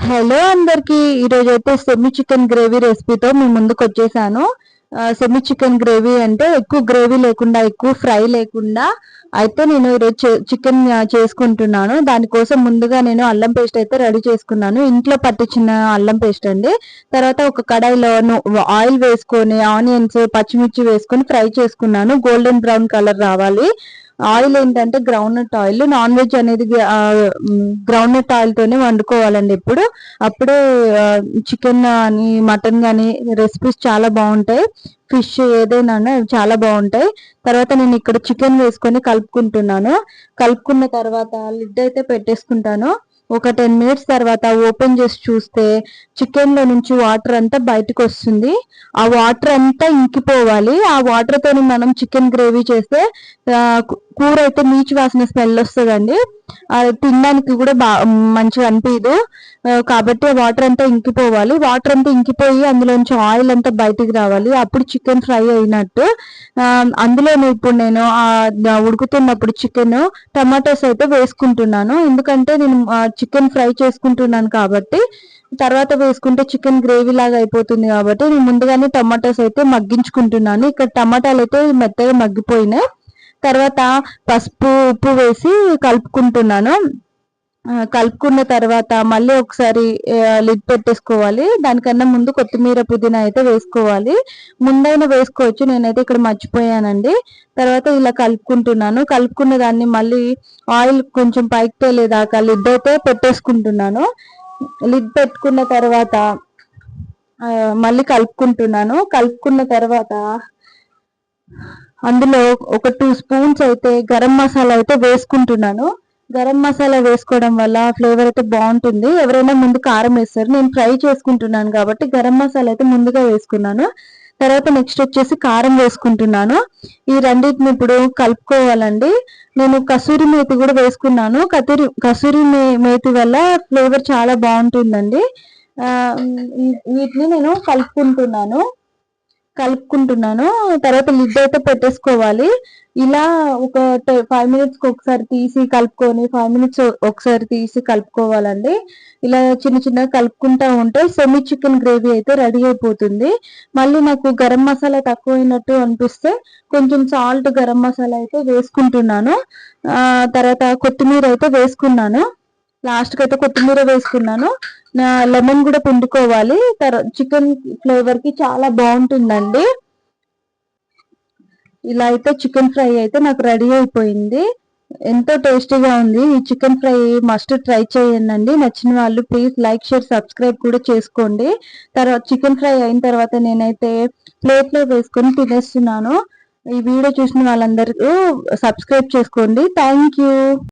Hello అందరికి ఈరోజు అయితే సెమీ చికెన్ గ్రేవీ రెసిపీతో మీ ముందుకు వచ్చేసాను. సెమీ చికెన్ గ్రేవీ అంటే ఎక్కువ గ్రేవీ లేకుండా, ఎక్కువ ఫ్రై లేకుండా అయితే నేను ఈరోజు చికెన్ చేసుకుంటున్నాను. దానికోసం ముందుగా నేను అల్లం పేస్ట్ అయితే రెడీ చేసుకున్నాను. ఇంట్లో పట్టించిన అల్లం పేస్ట్ అండి. తర్వాత ఒక కడాయిలో ఆయిల్ వేసుకొని ఆనియన్స్, పచ్చిమిర్చి వేసుకొని ఫ్రై చేసుకున్నాను. గోల్డెన్ బ్రౌన్ కలర్ రావాలి. ఆయిల్ ఏంటంటే groundnut oil. Non veg అనేది గ్రౌండ్ నట్ ఆయిల్ తోనే వండుకోవాలండి. అప్పుడే చికెన్ కానీ మటన్ కానీ రెసిపీస్ చాలా బాగుంటాయి. ఫిష్ ఏదైనా చాలా బాగుంటాయి. తర్వాత నేను ఇక్కడ చికెన్ వేసుకొని కలుపుకుంటున్నాను. కలుపుకున్న తర్వాత లిడ్ అయితే పెట్టేసుకుంటాను. ఒక 10 మినిట్స్ తర్వాత ఓపెన్ చేసి చూస్తే చికెన్ లో నుంచి వాటర్ అంతా బయటకు వస్తుంది. ఆ వాటర్ అంతా ఇంకిపోవాలి. ఆ వాటర్ తోని మనం చికెన్ గ్రేవీ చేస్తే కూర అయితే నీచు వాసన స్మెల్ వస్తుందండి. తినడానికి కూడా మంచిగా అనిపించదు. కాబట్టి వాటర్ అంతా ఇంకిపోవాలి. వాటర్ అంతా ఇంకిపోయి అందులోంచి ఆయిల్ అంతా బయటికి రావాలి. అప్పుడు చికెన్ ఫ్రై అయినట్టు. అందులో ఇప్పుడు నేను ఉడుకుతున్నప్పుడు చికెన్ టమాటోస్ అయితే వేసుకుంటున్నాను. ఎందుకంటే నేను చికెన్ ఫ్రై చేసుకుంటున్నాను కాబట్టి తర్వాత వేసుకుంటే చికెన్ గ్రేవీ లాగా అయిపోతుంది. కాబట్టి నేను ముందుగానే టమాటోస్ అయితే మగ్గించుకుంటున్నాను. ఇక్కడ టమాటాలు అయితే మెత్తగా మగ్గిపోయినాయి. తర్వాత పసుపు, ఉప్పు వేసి కలుపుకుంటున్నాను. కలుపుకున్న తర్వాత మళ్ళీ ఒకసారి లిడ్ పెట్టేసుకోవాలి. దానికన్నా ముందు కొత్తిమీర, పుదీనా అయితే వేసుకోవాలి. ముందైనా వేసుకోవచ్చు, నేనైతే ఇక్కడ మర్చిపోయానండి. తర్వాత ఇలా కలుపుకుంటున్నాను. కలుపుకున్న దాన్ని మళ్ళీ ఆయిల్ కొంచెం పైకి తేలేదాకా లిడ్ అయితే పెట్టేసుకుంటున్నాను. లిడ్ పెట్టుకున్న తర్వాత మళ్ళీ కలుపుకుంటున్నాను. కలుపుకున్న తర్వాత అందులో ఒక 2 స్పూన్స్ అయితే గరం మసాలా అయితే వేసుకుంటున్నాను. గరం మసాలా వేసుకోవడం వల్ల ఫ్లేవర్ అయితే బాగుంటుంది. ఎవరైనా ముందు కారం వేస్తారు, నేను ఫ్రై చేసుకుంటున్నాను కాబట్టి గరం మసాలా అయితే ముందుగా వేసుకున్నాను. తర్వాత నెక్స్ట్ వచ్చేసి కారం వేసుకుంటున్నాను. ఈ రెండింటిని ఇప్పుడు కలుపుకోవాలండి. నేను కసూరి మేతి కూడా వేసుకున్నాను. కసూరి మేతి వల్ల ఫ్లేవర్ చాలా బాగుంటుందండి. వీటిని నేను కలుపుకుంటున్నాను. తర్వాత లిడ్ అయితే పెట్టేసుకోవాలి. ఇలా ఒక 5 మినిట్స్కి ఒకసారి తీసి కలుపుకొని 5 మినిట్స్ ఒకసారి తీసి కలుపుకోవాలండి. ఇలా చిన్నగా కలుపుకుంటా ఉంటే సెమీ చికెన్ గ్రేవీ అయితే రెడీ అయిపోతుంది. మళ్ళీ నాకు గరం మసాలా తక్కువైనట్టు అనిపిస్తే కొంచెం సాల్ట్, గరం మసాలా అయితే వేసుకుంటున్నాను. తర్వాత కొత్తిమీర అయితే వేసుకున్నాను. లాస్ట్కి అయితే కొత్తిమీర వేసుకున్నాను. లెమన్ కూడా పిండుకోవాలి. చికెన్ ఫ్లేవర్ కి చాలా బాగుంటుందండి. ఇలా అయితే చికెన్ ఫ్రై అయితే నాకు రెడీ అయిపోయింది. ఎంతో టేస్టీగా ఉంది. ఈ చికెన్ ఫ్రై మస్ట్ ట్రై చేయండి. నచ్చిన వాళ్ళు ప్లీజ్ లైక్, షేర్, సబ్స్క్రైబ్ కూడా చేసుకోండి. తర్వాత చికెన్ ఫ్రై అయిన తర్వాత నేనైతే ప్లేట్లో వేసుకొని తినేస్తున్నాను. ఈ వీడియో చూసిన వాళ్ళందరూ సబ్స్క్రైబ్ చేసుకోండి. Thank you.